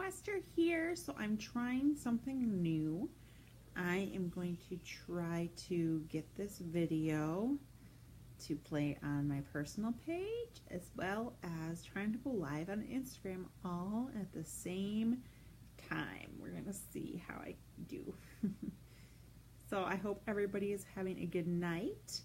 Wester here. So I'm trying something new. I am going to try to get this video to play on my personal page as well as trying to go live on Instagram all at the same time. We're going to see how I do. So I hope everybody is having a good night.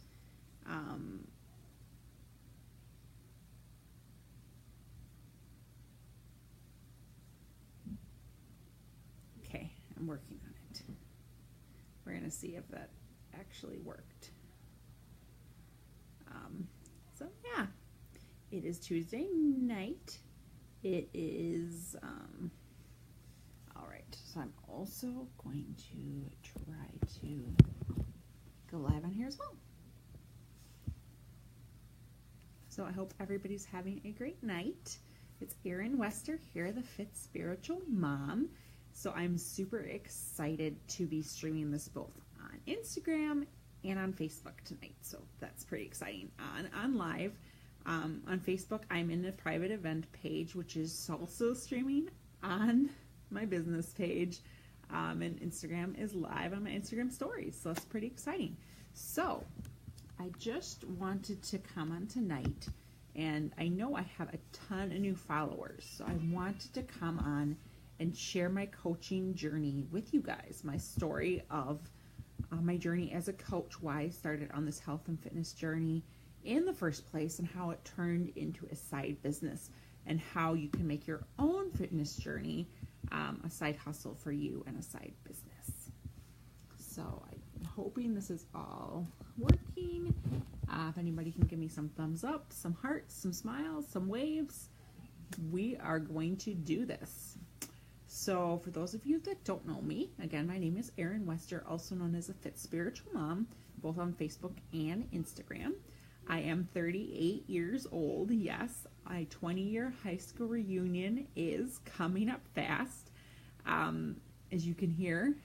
Okay, I'm working on it. We're going to see if that actually worked. So yeah, it is Tuesday night. It is, all right, so I'm also going to try to go live on here as well. So I hope everybody's having a great night. It's Erin Wester here, the Fit Spiritual Mom. So I'm super excited to be streaming this both on Instagram and on Facebook tonight. So that's pretty exciting. On live, on Facebook, I'm in a private event page, which is also streaming on my business page. And Instagram is live on my Instagram stories. So it's pretty exciting. So I just wanted to come on tonight, and I know I have a ton of new followers. So I wanted to come on and share my coaching journey with you guys, my story of my journey as a coach, why I started on this health and fitness journey in the first place, and how it turned into a side business, and how you can make your own fitness journey a side hustle for you and a side business. So I'm hoping this is all working. If anybody can give me some thumbs up, some hearts, some smiles, some waves, we are going to do this. So for those of you that don't know me, again, my name is Erin Wester, also known as a Fit Spiritual Mom, both on Facebook and Instagram. I am 38 years old. Yes, my 20-year high school reunion is coming up fast. As you can hear,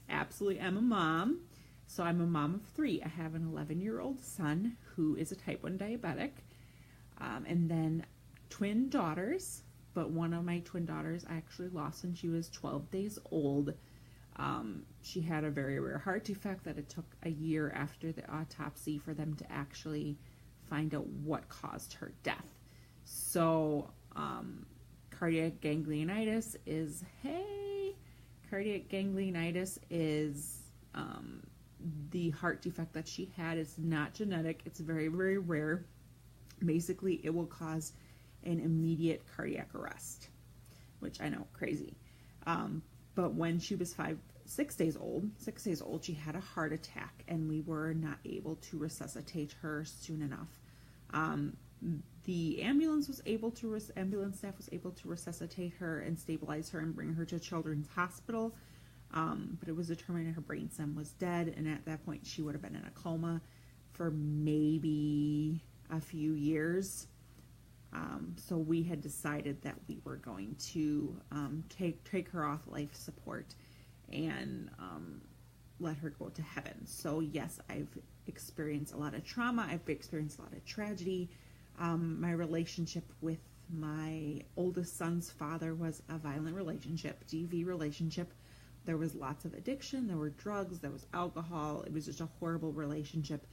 absolutely am a mom. So I'm a mom of 3. I have an 11-year-old son who is a type 1 diabetic, and then twin daughters. But one of my twin daughters I actually lost when she was 12 days old. She had a very rare heart defect that it took a year after the autopsy for them to actually find out what caused her death. So cardiac ganglionitis is, the heart defect that she had. It's not genetic. It's very, very rare. Basically, it will cause an immediate cardiac arrest, which I know, crazy. But when she was 6 days old, she had a heart attack, and we were not able to resuscitate her soon enough. The ambulance staff was able to resuscitate her and stabilize her and bring her to Children's Hospital. But it was determined that her brain stem was dead, and at that point she would have been in a coma for maybe a few years. So we had decided that we were going to take her off life support and let her go to heaven. So yes, I've experienced a lot of trauma. I've experienced a lot of tragedy. My relationship with my oldest son's father was a violent relationship, DV relationship. There was lots of addiction. There were drugs. There was alcohol. It was just a horrible relationship.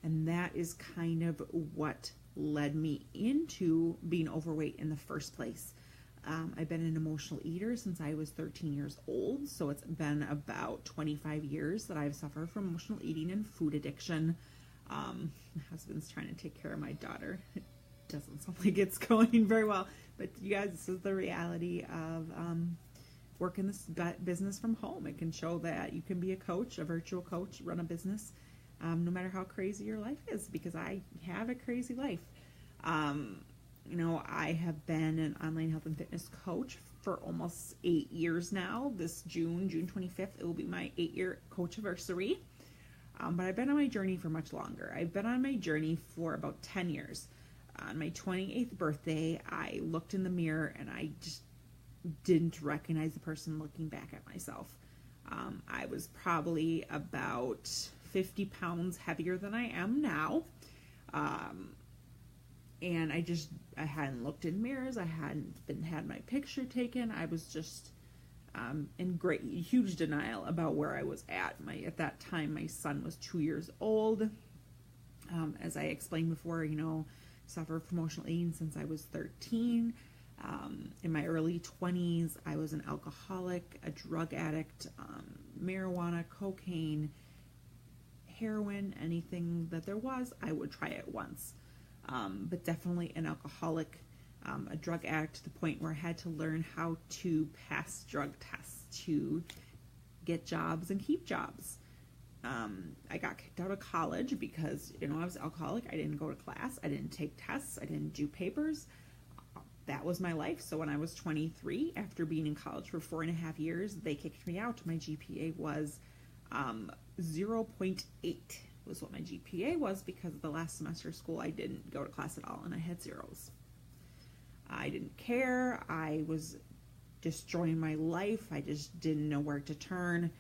And that is kind of what led me into being overweight in the first place. I've been an emotional eater since I was 13 years old, so it's been about 25 years that I've suffered from emotional eating and food addiction. My husband's trying to take care of my daughter. It doesn't sound like it's going very well, but you guys, this is the reality of working this business from home. It can show that you can be a coach, a virtual coach, run a business, no matter how crazy your life is, because I have a crazy life. I have been an online health and fitness coach for almost 8 years now. This June 25th, it will be my 8-year coach anniversary. But I've been on my journey for much longer. I've been on my journey for about 10 years. On my 28th birthday, I looked in the mirror and I just didn't recognize the person looking back at myself. I was probably about 50 pounds heavier than I am now. And I hadn't looked in mirrors. I hadn't had my picture taken. I was just in huge denial about where I was at. At that time, my son was 2 years old. As I explained before, suffered from emotional eating since I was 13. In my early 20s, I was an alcoholic, a drug addict, marijuana, cocaine, heroin, anything that there was, I would try it once. But definitely an alcoholic, a drug addict to the point where I had to learn how to pass drug tests to get jobs and keep jobs. I got kicked out of college because, I was alcoholic. I didn't go to class. I didn't take tests. I didn't do papers. That was my life. So when I was 23, after being in college for 4.5 years, they kicked me out. My GPA was 0.8 was what my GPA was, because the last semester of school I didn't go to class at all and I had zeros. I didn't care. I was destroying my life. I just didn't know where to turn.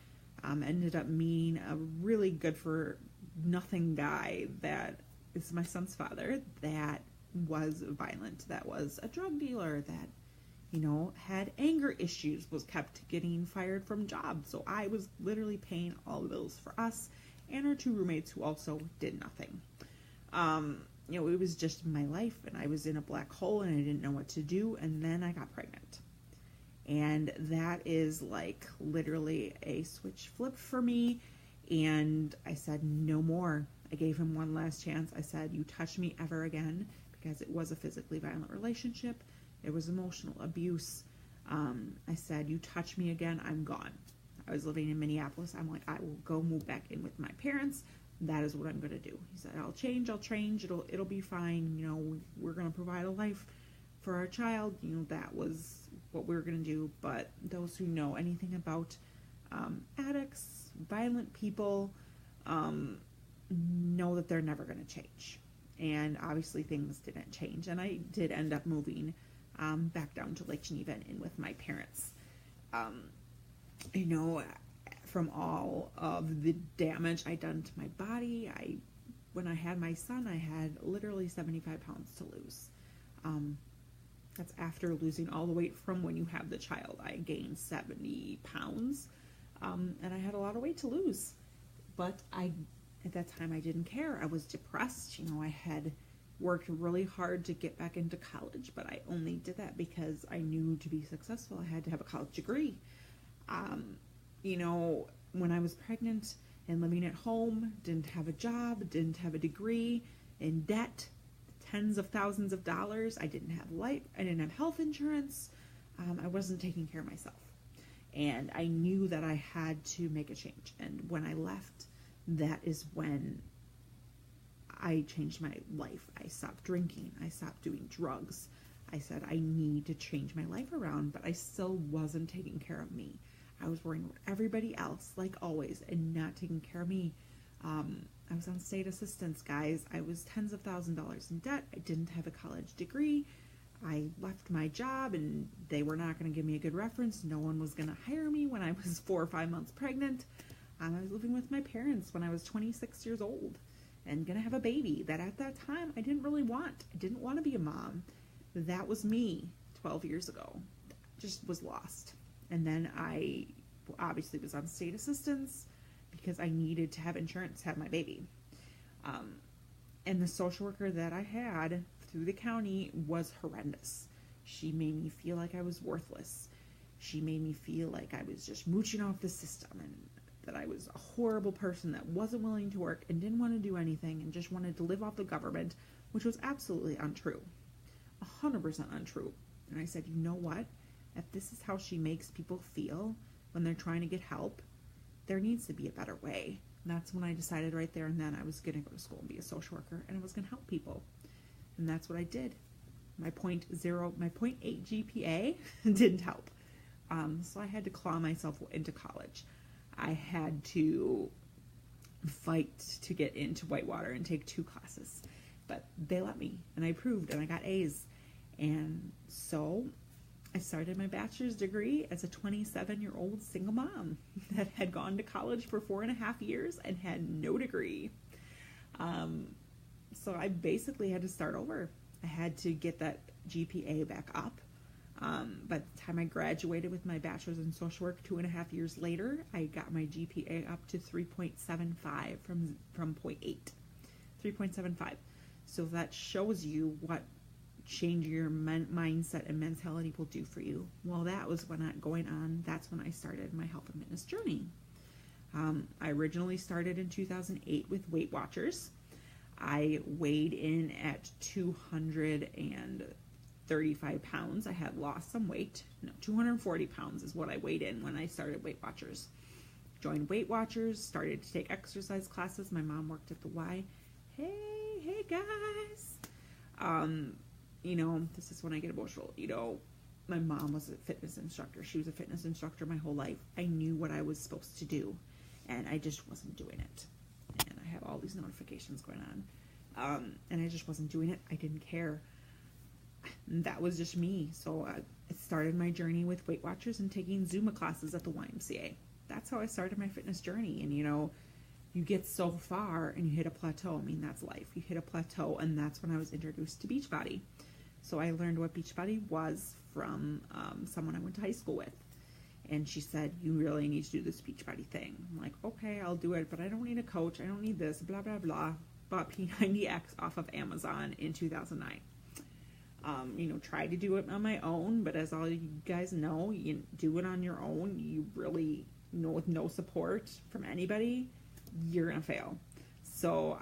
Ended up meeting a really good for nothing guy that is my son's father, that was violent, that was a drug dealer, that had anger issues, was kept getting fired from jobs. So I was literally paying all the bills for us and our 2 roommates who also did nothing. It was just my life, and I was in a black hole and I didn't know what to do. And then I got pregnant. And that is like literally a switch flipped for me. And I said, no more. I gave him one last chance. I said, you touch me ever again, because it was a physically violent relationship. It was emotional abuse. I said, you touch me again, I'm gone. I was living in Minneapolis. I'm like, I will go move back in with my parents. That is what I'm going to do. He said, I'll change. It'll be fine. We're going to provide a life for our child. That was what we were going to do. But those who know anything about addicts, violent people, know that they're never going to change. And obviously things didn't change. And I did end up moving back down to Lake Geneva and in with my parents. From all of the damage I'd done to my body, when I had my son, I had literally 75 pounds to lose. That's after losing all the weight from when you have the child. I gained 70 pounds, and I had a lot of weight to lose. But at that time, I didn't care. I was depressed. I had worked really hard to get back into college, but I only did that because I knew to be successful, I had to have a college degree. When I was pregnant and living at home, didn't have a job, didn't have a degree, in debt, tens of thousands of dollars. I didn't have health insurance. I wasn't taking care of myself. And I knew that I had to make a change. And when I left, that is when I changed my life. I stopped drinking. I stopped doing drugs. I said, I need to change my life around, but I still wasn't taking care of me. I was worrying about everybody else, like always, and not taking care of me. I was on state assistance, guys. I was tens of thousands of dollars in debt. I didn't have a college degree. I left my job, and they were not going to give me a good reference. No one was going to hire me when I was 4 or 5 months pregnant. I was living with my parents when I was 26 years old and going to have a baby that at that time I didn't really want. I didn't want to be a mom. That was me 12 years ago. Just was lost. And then I obviously was on state assistance because I needed to have insurance to have my baby. And the social worker that I had through the county was horrendous. She made me feel like I was worthless. She made me feel like I was just mooching off the system and that I was a horrible person that wasn't willing to work and didn't want to do anything and just wanted to live off the government, which was absolutely untrue. 100% untrue. And I said, you know what? If this is how she makes people feel when they're trying to get help, there needs to be a better way. And that's when I decided right there and then I was going to go to school and be a social worker, and I was going to help people. And that's what I did. My 0.8 GPA didn't help. So I had to claw myself into college. I had to fight to get into Whitewater and take 2 classes. But they let me, and I proved, and I got A's. And so I started my bachelor's degree as a 27-year-old single mom that had gone to college for 4.5 years and had no degree. So I basically had to start over. I had to get that GPA back up. By the time I graduated with my bachelor's in social work 2.5 years later, I got my GPA up to 3.75 from 0.8. 3.75. So that shows you what change your mindset and mentality will do for you. Well, that was that's when I started my health and fitness journey. I originally started in 2008 with Weight Watchers. I weighed in at 235 pounds. I had lost some weight. No, 240 pounds is what I weighed in when I started Weight Watchers. Joined Weight Watchers, started to take exercise classes. My mom worked at the Y. Hey guys. This is when I get emotional. My mom was a fitness instructor. She was a fitness instructor my whole life. I knew what I was supposed to do, and I just wasn't doing it. And I have all these notifications going on, and I just wasn't doing it. I didn't care. That was just me. So I started my journey with Weight Watchers and taking Zumba classes at the YMCA. That's how I started my fitness journey. And you get so far and you hit a plateau. I mean, that's life. You hit a plateau, and that's when I was introduced to Beachbody. So I learned what Beachbody was from someone I went to high school with. And she said, you really need to do this Beachbody thing. I'm like, okay, I'll do it, but I don't need a coach. I don't need this, blah, blah, blah. Bought P90X off of Amazon in 2009. Tried to do it on my own, but as all you guys know, you do it on your own. You really, with no support from anybody, you're going to fail. So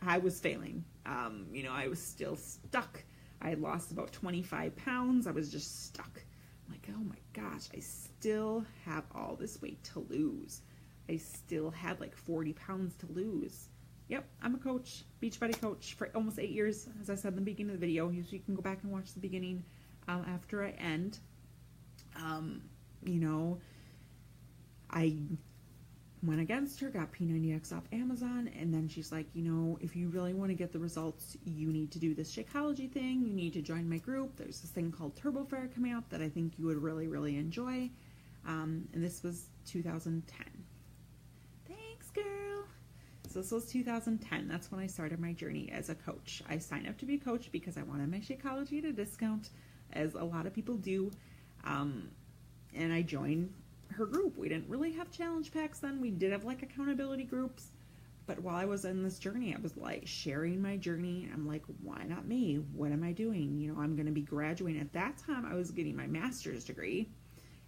I was failing. I was still stuck. I had lost about 25 pounds. I was just stuck. I'm like, oh my gosh, I still have all this weight to lose. I still had like 40 pounds to lose. Yep, I'm a coach, Beachbody coach for almost 8 years. As I said in the beginning of the video, you can go back and watch the beginning after I end. I went against her, got P90X off Amazon, and then she's like, if you really want to get the results, you need to do this Shakeology thing. You need to join my group. There's this thing called Turbo Fire coming out that I think you would really, really enjoy. And this was 2010. Thanks, girl. So this was 2010. That's when I started my journey as a coach. I signed up to be a coach because I wanted my Shakeology at a discount, as a lot of people do. And I joined her group. We didn't really have challenge packs then. We did have like accountability groups. But while I was in this journey, I was like sharing my journey. I'm like, why not me? What am I doing? I'm going to be graduating. At that time, I was getting my master's degree,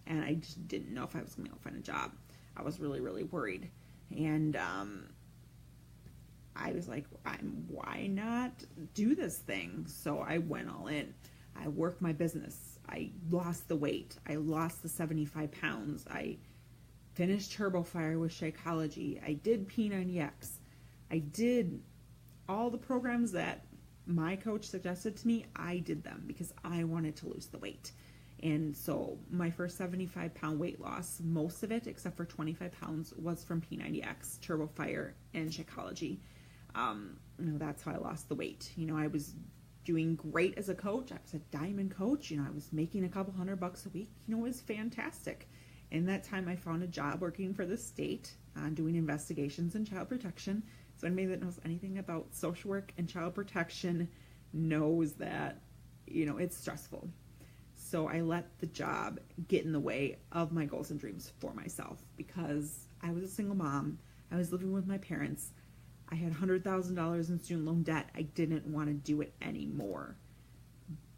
and I just didn't know if I was going to be able to find a job. I was really, really worried. And I was like, why not do this thing? So I went all in. I worked my business. I lost the weight. I lost the 75 pounds. I finished Turbo Fire with Shakeology. I did P90X. I did all the programs that my coach suggested to me. I did them because I wanted to lose the weight. And so my first 75-pound weight loss, most of it, except for 25 pounds, was from P90X, Turbo Fire, and Shakeology. That's how I lost the weight. I was doing great as a coach. I was a diamond coach. I was making a couple $100 a week. It was fantastic. In that time, I found a job working for the state, doing investigations in child protection. So anybody that knows anything about social work and child protection knows that, it's stressful. So I let the job get in the way of my goals and dreams for myself because I was a single mom. I was living with my parents. I had $100,000 in student loan debt. I didn't want to do it anymore.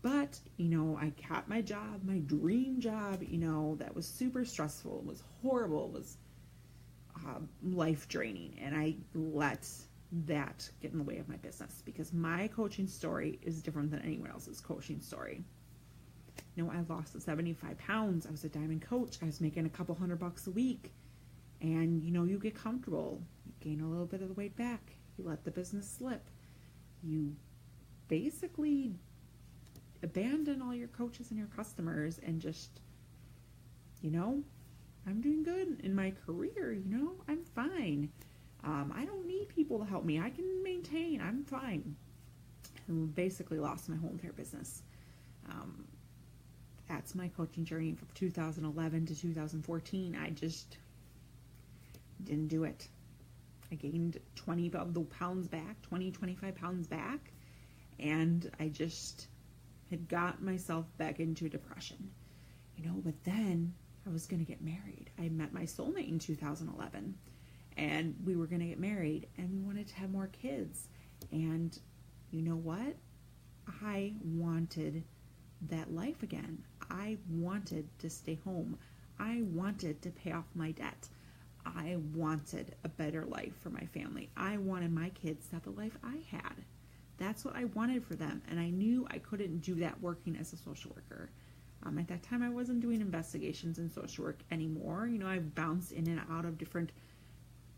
But, I got my job, my dream job, that was super stressful. It was horrible. It was life draining. And I let that get in the way of my business because my coaching story is different than anyone else's coaching story. I lost the 75 pounds. I was a diamond coach. I was making a couple $100 a week. And, you get comfortable. You gain a little bit of the weight back. You let the business slip. You basically abandon all your coaches and your customers and just, I'm doing good in my career. I'm fine. I don't need people to help me. I can maintain. I'm fine. And basically lost my whole entire business. That's my coaching journey from 2011 to 2014. I just didn't do it. I gained 20 of the pounds back, 25 pounds back, and I just had got myself back into depression, but then I was going to get married. I met my soulmate in 2011, and we were going to get married, and we wanted to have more kids. And you know what? I wanted that life again. I wanted to stay home. I wanted to pay off my debt. I wanted a better life for my family. I wanted my kids to have the life I had. That's what I wanted for them, and I knew I couldn't do that working as a social worker. At that time, I wasn't doing investigations in social work anymore. I've bounced in and out of different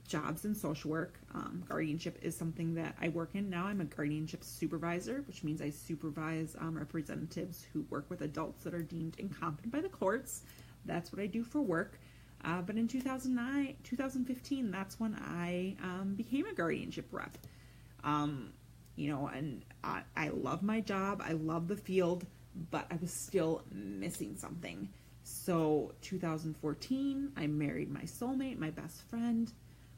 jobs in social work. Guardianship is something that I work in now. I'm a guardianship supervisor, which means I supervise representatives who work with adults that are deemed incompetent by the courts. That's what I do for work. But in 2015, that's when I became a guardianship rep. And I love my job. I love the field, but I was still missing something. So 2014, I married my soulmate, my best friend.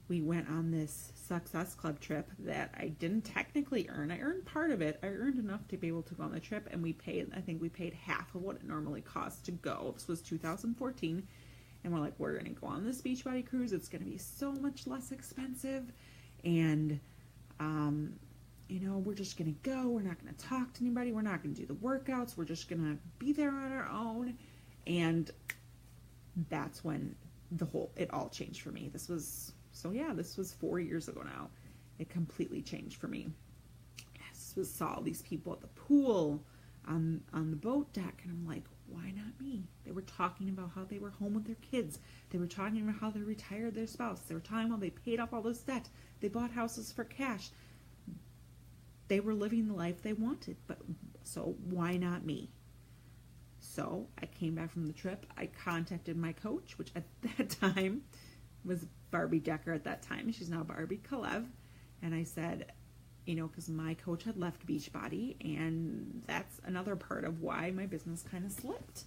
We went on this Success Club trip that I didn't technically earn. I earned part of it. I earned enough to be able to go on the trip, and we paid half of what it normally costs to go. This was 2014, and we're going to go on this Beachbody cruise. It's going to be so much less expensive, and we're just going to go. We're not going to talk to anybody. We're not going to do the workouts. We're just going to be there on our own. And that's when it all changed for me. This was 4 years ago now. It completely changed for me. I saw all these people at the pool, on the boat deck, and I'm like, why not me? They were talking about how they were home with their kids. They were talking about how they retired their spouse. They were talking about they paid off all this debt. They bought houses for cash. They were living the life they wanted, so why not me? So I came back from the trip. I contacted my coach, which at that time was Barbie Decker at that time. She's now Barbie Kalev. And I said, because my coach had left Beachbody, and that's another part of why my business kind of slipped.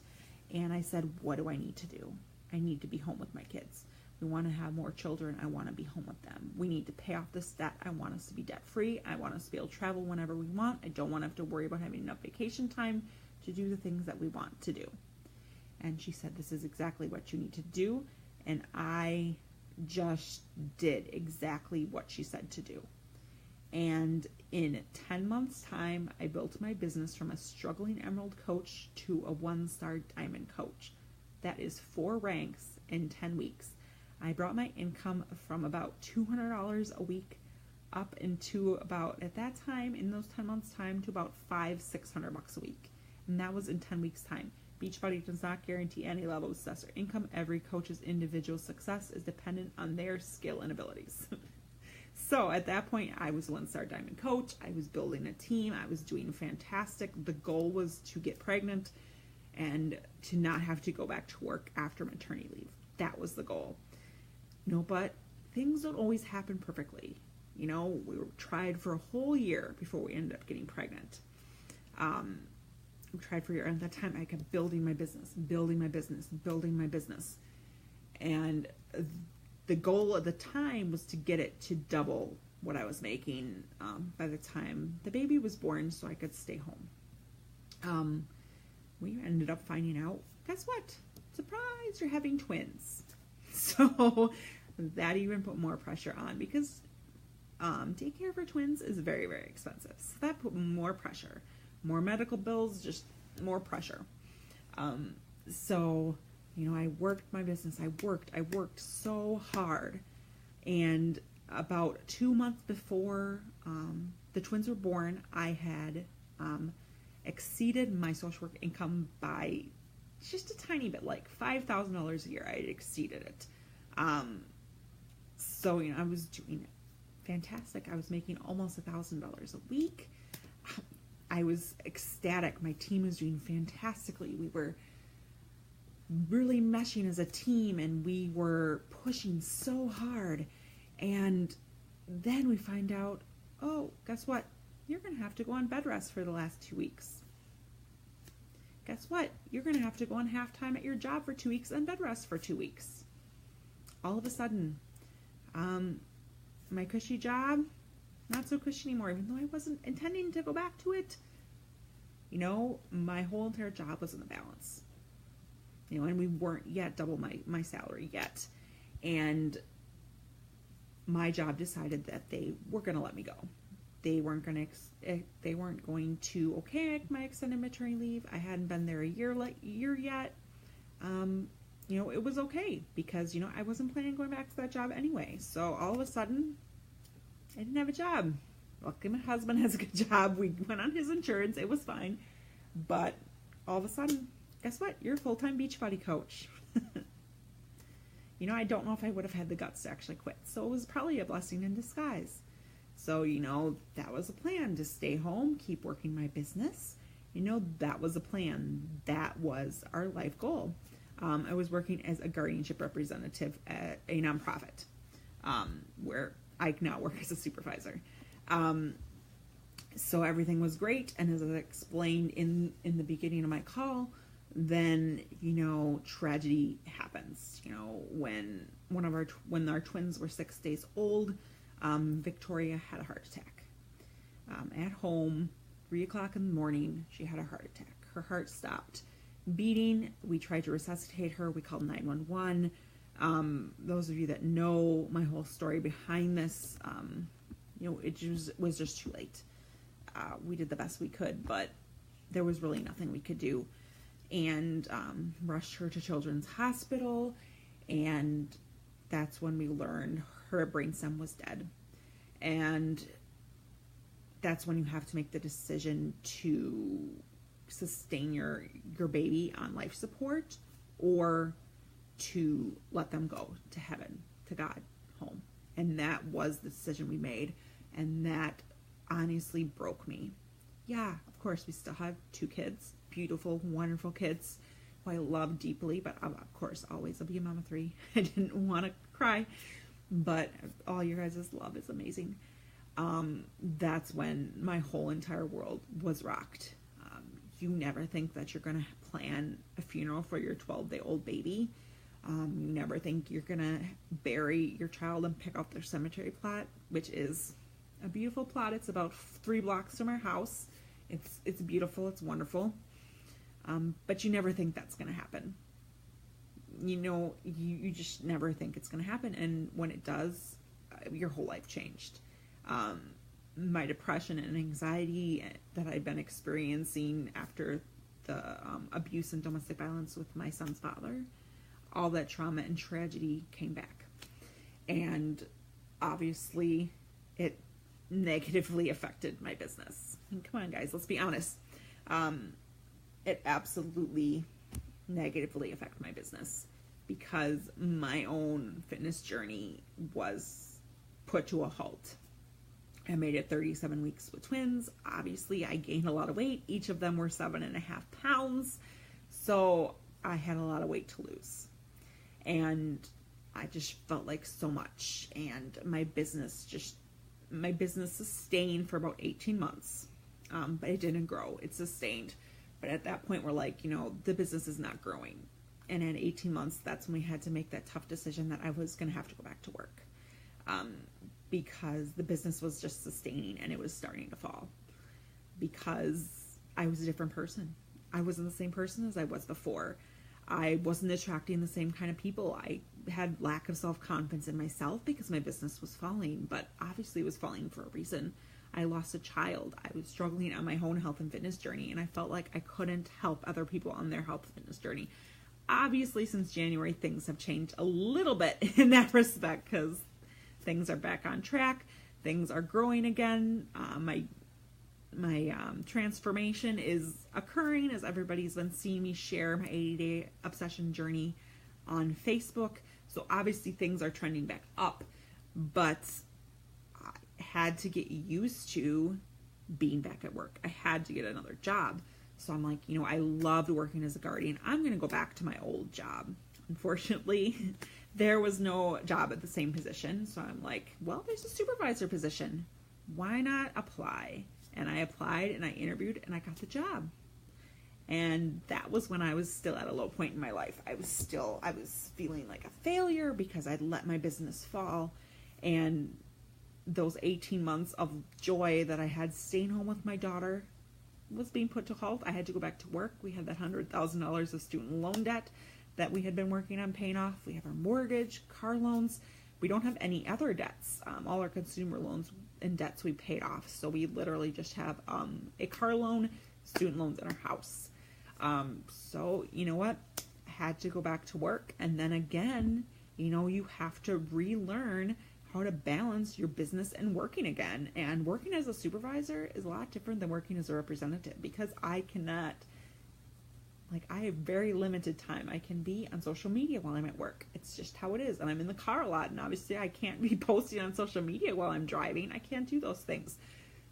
And I said, what do I need to do? I need to be home with my kids. We want to have more children. I want to be home with them. We need to pay off this debt. I want us to be debt-free. I want us to be able to travel whenever we want. I don't want to have to worry about having enough vacation time to do the things that we want to do. And she said, this is exactly what you need to do. And I just did exactly what she said to do. And in 10 months' time, I built my business from a struggling emerald coach to a 1-star diamond coach. That is 4 ranks in 10 weeks. I brought my income from about $200 a week up into about, at that time, in those 10 months' time, to about $500-600 a week. And that was in 10 weeks' time. Beachbody does not guarantee any level of success or income. Every coach's individual success is dependent on their skill and abilities. So at that point, I was a 1-star diamond coach. I was building a team. I was doing fantastic. The goal was to get pregnant and to not have to go back to work after maternity leave. That was the goal. But things don't always happen perfectly. We tried for a whole year before we ended up getting pregnant. We tried for a year, and at that time I kept building my business. And the goal at the time was to get it to double what I was making by the time the baby was born, so I could stay home. We ended up finding out, guess what? Surprise, you're having twins. So that even put more pressure on, because daycare for twins is very, very expensive. So that put more pressure. More medical bills, just more pressure. So I worked my business. I worked so hard. And about 2 months before the twins were born, I had exceeded my social work income by just a tiny bit, like $5,000 a year. I had exceeded it. So, I was doing fantastic. I was making almost $1,000 a week. I was ecstatic. My team was doing fantastically. We were really meshing as a team, and we were pushing so hard. And then we find out, oh, guess what? You're going to have to go on bed rest for the last 2 weeks. Guess what? You're going to have to go on half-time at your job for 2 weeks and bed rest for 2 weeks. All of a sudden, my cushy job not so cushy anymore, even though I wasn't intending to go back to it. You know, my whole entire job was in the balance. You know, and we weren't yet double my salary yet. And my job decided that they were going to let me go. They weren't going to okay my extended maternity leave. I hadn't been there a year yet. You know, it was okay because, you know, I wasn't planning on going back to that job anyway. So all of a sudden, I didn't have a job. Luckily, my husband has a good job. We went on his insurance. It was fine. But all of a sudden, guess what? You're a full-time Beachbody coach. You know, I don't know if I would have had the guts to actually quit. So it was probably a blessing in disguise. So, you know, that was a plan, to stay home, keep working my business. You know, that was a plan. That was our life goal. I was working as a guardianship representative at a nonprofit, where I now work as a supervisor. So everything was great. And as I explained in the beginning of my call, then, you know, tragedy happens. You know, when our twins were 6 days old, Victoria had a heart attack. At home, 3 o'clock in the morning, she had a heart attack. Her heart stopped beating. We tried to resuscitate her. We called 911. Those of you that know my whole story behind this, you know, it was just too late. We did the best we could, but there was really nothing we could do. And rushed her to Children's Hospital, and that's when we learned her brainstem was dead. And that's when you have to make the decision to sustain your baby on life support, or to let them go to heaven, to God, home. And that was the decision we made, and that honestly broke me. Yeah, of course, we still have 2 kids, beautiful, wonderful kids who I love deeply, but of course, always I'll be a mama 3. I didn't want to cry, but all your guys' love is amazing. That's when my whole entire world was rocked. You never think that you're going to plan a funeral for your 12-day-old baby. You never think you're going to bury your child and pick out their cemetery plot, which is a beautiful plot. It's about 3 blocks from our house. It's beautiful. It's wonderful. But you never think that's going to happen. You know, you just never think it's going to happen. And when it does, your whole life changed. My depression and anxiety that I've been experiencing after the abuse and domestic violence with my son's father, all that trauma and tragedy came back. And obviously, it negatively affected my business. I mean, come on, guys, let's be honest. It absolutely negatively affected my business because my own fitness journey was put to a halt. I made it 37 weeks with twins. Obviously, I gained a lot of weight. Each of them were 7.5 pounds. So I had a lot of weight to lose. And I just felt like so much. And my business sustained for about 18 months. But it didn't grow. It sustained. But at that point, we're like, you know, the business is not growing. And in 18 months, that's when we had to make that tough decision that I was going to have to go back to work. Because the business was just sustaining and it was starting to fall. Because I was a different person. I wasn't the same person as I was before. I wasn't attracting the same kind of people. I had lack of self-confidence in myself because my business was falling, but obviously it was falling for a reason. I lost a child. I was struggling on my own health and fitness journey, and I felt like I couldn't help other people on their health and fitness journey. Obviously, since January, things have changed a little bit in that respect because things are back on track. Things are growing again. My transformation is occurring as everybody's been seeing me share my 80-day obsession journey on Facebook. So obviously things are trending back up, but I had to get used to being back at work. I had to get another job. So I'm like, you know, I loved working as a guardian. I'm going to go back to my old job. Unfortunately, there was no job at the same position. So I'm like, well, there's a supervisor position. Why not apply? And I applied and I interviewed and I got the job. And that was when I was still at a low point in my life. I was feeling like a failure because I'd let my business fall. And those 18 months of joy that I had staying home with my daughter was being put to halt. I had to go back to work. We had that $100,000 of student loan debt that we had been working on paying off. We have our mortgage, car loans. We don't have any other debts. All our consumer loans and debts we paid off. So we literally just have a car loan, student loans, and our house. So you know what? I had to go back to work. And then again, you have to relearn how to balance your business and working again. And working as a supervisor is a lot different than working as a representative, because I have very limited time. I can be on social media while I'm at work. It's just how it is. And I'm in the car a lot. And obviously I can't be posting on social media while I'm driving. I can't do those things.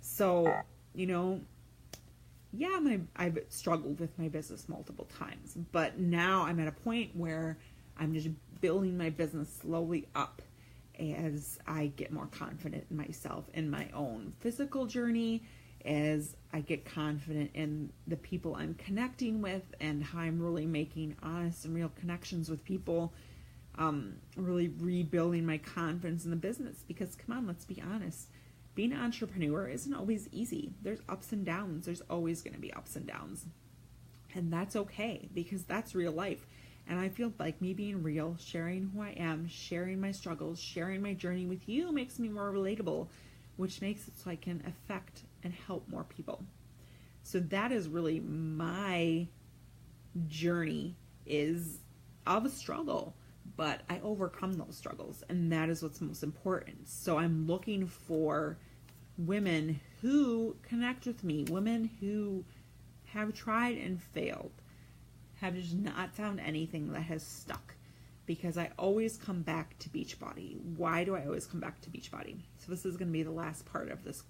So, I've struggled with my business multiple times. But now I'm at a point where I'm just building my business slowly up as I get more confident in myself, in my own physical journey, as I get confident in the people I'm connecting with and how I'm really making honest and real connections with people, really rebuilding my confidence in the business. Because come on, let's be honest, being an entrepreneur isn't always easy. There's ups and downs. There's always going to be ups and downs. And that's okay, because that's real life. And I feel like me being real, sharing who I am, sharing my struggles, sharing my journey with you makes me more relatable, which makes it so I can affect and help more people. So that is really my journey, is of a struggle, but I overcome those struggles, and that is what's most important. So I'm looking for women who connect with me, women who have tried and failed, have just not found anything that has stuck, because I always come back to Beachbody. Why do I always come back to Beachbody? So this is going to be the last part of this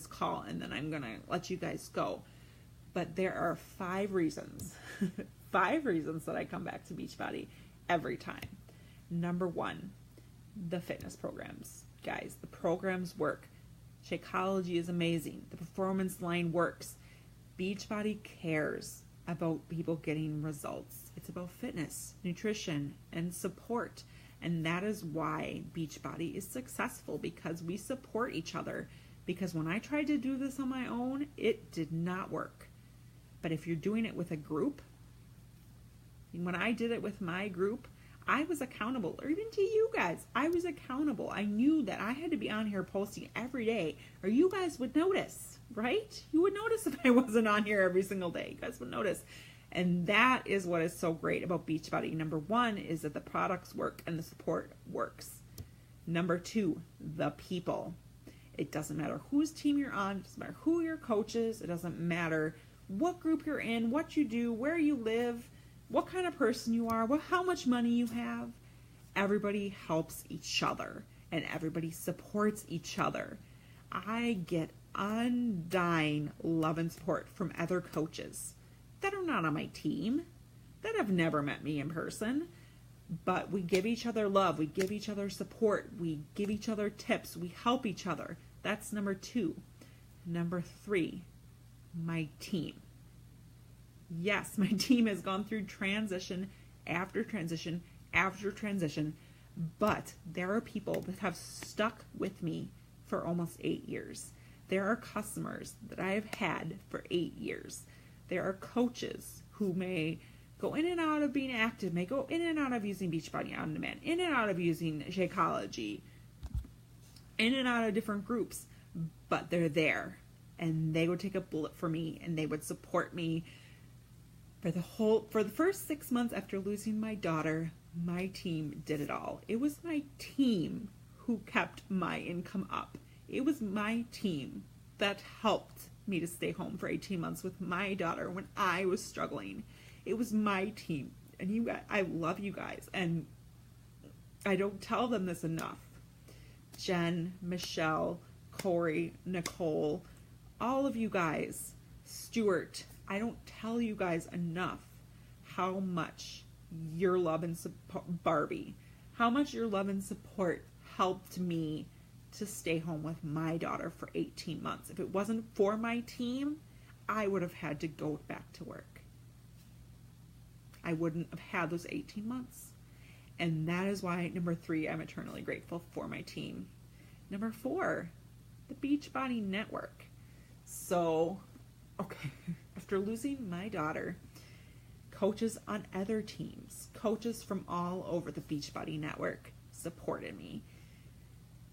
call, and then I'm going to let you guys go. But there are 5 reasons, 5 reasons that I come back to Beachbody every time. Number 1, the fitness programs. Guys, the programs work. Shakeology is amazing. The performance line works. Beachbody cares about people getting results. It's about fitness, nutrition, and support. And that is why Beachbody is successful, because we support each other. Because when I tried to do this on my own, it did not work. But if you're doing it with a group, when I did it with my group, I was accountable. Or even to you guys, I was accountable. I knew that I had to be on here posting every day, or you guys would notice, right? You would notice if I wasn't on here every single day. You guys would notice. And that is what is so great about Beachbody. Number 1 is that the products work and the support works. Number 2, the people. It doesn't matter whose team you're on. It doesn't matter who your coach is. It doesn't matter what group you're in, what you do, where you live, what kind of person you are, how much money you have. Everybody helps each other, and everybody supports each other. I get undying love and support from other coaches that are not on my team, that have never met me in person, but we give each other love, we give each other support, we give each other tips, we help each other. That's number 2. Number 3, my team. Yes, my team has gone through transition after transition after transition, but there are people that have stuck with me for almost 8 years. There are customers that I have had for 8 years. There are coaches who may go in and out of being active, may go in and out of using Beachbody On Demand, in and out of using Shakeology, in and out of different groups, but they're there, and they would take a bullet for me, and they would support me. For the first 6 months after losing my daughter, my team did it all. It was my team who kept my income up. It was my team that helped me to stay home for 18 months with my daughter when I was struggling. It was my team. And you guys, I love you guys. And I don't tell them this enough. Jen, Michelle, Corey, Nicole, all of you guys, Stuart, I don't tell you guys enough how much your love and support, Barbie, how much your love and support helped me to stay home with my daughter for 18 months. If it wasn't for my team, I would have had to go back to work. I wouldn't have had those 18 months. And that is why, number 3, I'm eternally grateful for my team. Number 4, the Beachbody Network. So, okay, after losing my daughter, coaches on other teams, coaches from all over the Beachbody Network supported me.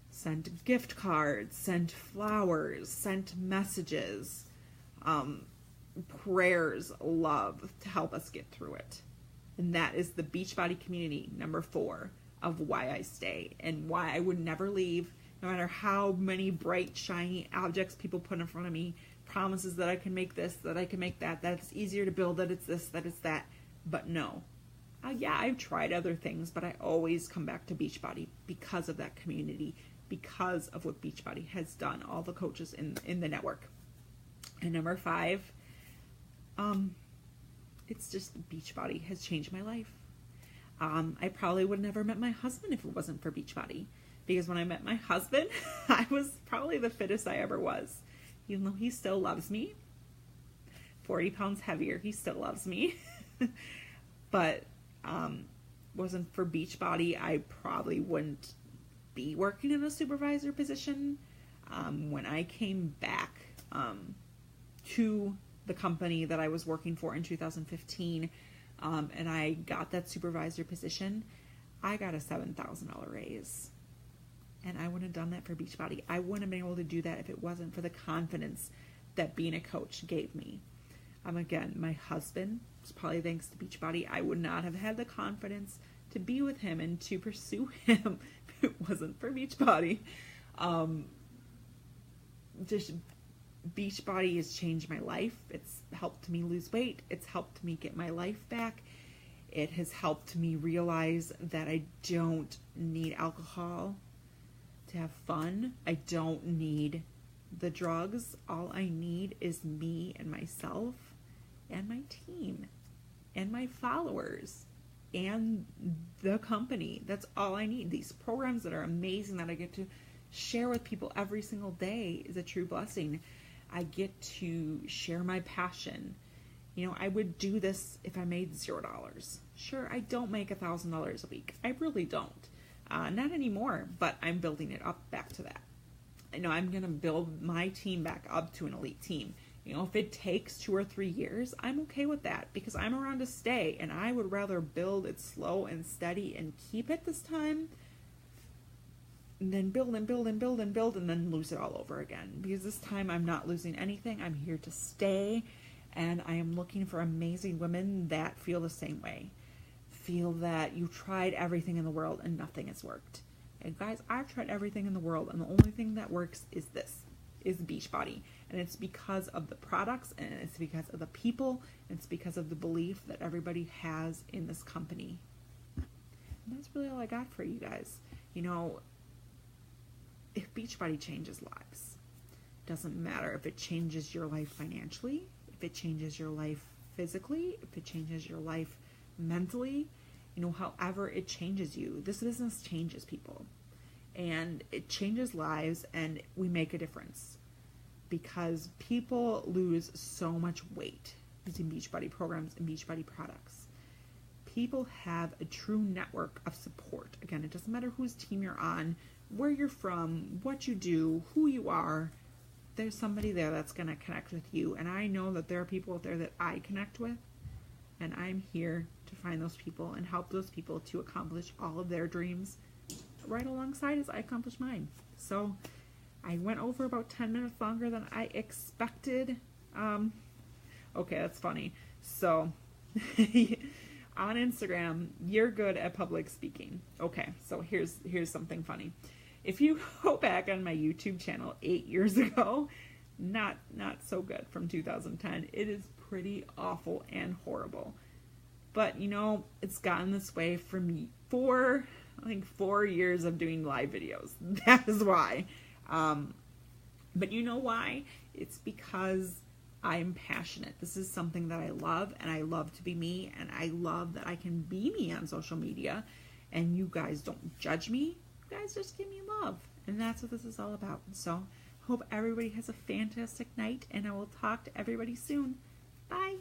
Sent gift cards, sent flowers, sent messages, prayers, love to help us get through it. And that is the Beachbody community, number 4, of why I stay and why I would never leave, no matter how many bright, shiny objects people put in front of me, promises that I can make this, that I can make that it's easier to build, that it's this, that it's that. But no. Yeah, I've tried other things, but I always come back to Beachbody because of that community, because of what Beachbody has done, all the coaches in the network. And number 5, it's just Beachbody has changed my life. I probably would have never met my husband if it wasn't for Beachbody, because when I met my husband, I was probably the fittest I ever was. Even though he still loves me, 40 pounds heavier, he still loves me. But wasn't for Beachbody, I probably wouldn't be working in a supervisor position. When I came back to the company that I was working for in 2015, and I got that supervisor position, I got a $7,000 raise. And I wouldn't have done that for Beachbody. I wouldn't have been able to do that if it wasn't for the confidence that being a coach gave me. Again, my husband, it's probably thanks to Beachbody, I would not have had the confidence to be with him and to pursue him if it wasn't for Beachbody. Just Beachbody has changed my life. It's helped me lose weight. It's helped me get my life back. It has helped me realize that I don't need alcohol to have fun. I don't need the drugs. All I need is me and myself and my team and my followers and the company. That's all I need. These programs that are amazing that I get to share with people every single day is a true blessing. I get to share my passion. You know, I would do this if I made $0. Sure, I don't make $1,000 a week. I really don't. Not anymore, but I'm building it up back to that. I know I'm going to build my team back up to an elite team. You know, if it takes 2 or 3 years, I'm okay with that because I'm around to stay, and I would rather build it slow and steady and keep it this time than build and build and build and build and then lose it all over again. Because this time I'm not losing anything. I'm here to stay, and I am looking for amazing women that feel the same way. Feel that you tried everything in the world and nothing has worked. And guys, I've tried everything in the world, and the only thing that works is Beachbody. And it's because of the products, and it's because of the people, and it's because of the belief that everybody has in this company. And that's really all I got for you guys. You know, if Beachbody changes lives, doesn't matter if it changes your life financially, if it changes your life physically, if it changes your life mentally, you know, however it changes you. This business changes people, and it changes lives, and we make a difference because people lose so much weight using Beachbody programs and Beachbody products. People have a true network of support. Again, it doesn't matter whose team you're on, where you're from, what you do, who you are. There's somebody there that's going to connect with you, and I know that there are people out there that I connect with, and I'm here to find those people and help those people to accomplish all of their dreams right alongside as I accomplish mine. So I went over about 10 minutes longer than I expected. Okay, that's funny. So on Instagram, you're good at public speaking. Okay, so here's something funny. If you go back on my YouTube channel 8 years ago, not so good from 2010. It is pretty awful and horrible. But, you know, it's gotten this way from 4 years of doing live videos. That is why. But you know why? It's because I'm passionate. This is something that I love, and I love to be me, and I love that I can be me on social media, and you guys don't judge me. You guys just give me love, and that's what this is all about. So, hope everybody has a fantastic night, and I will talk to everybody soon. Bye.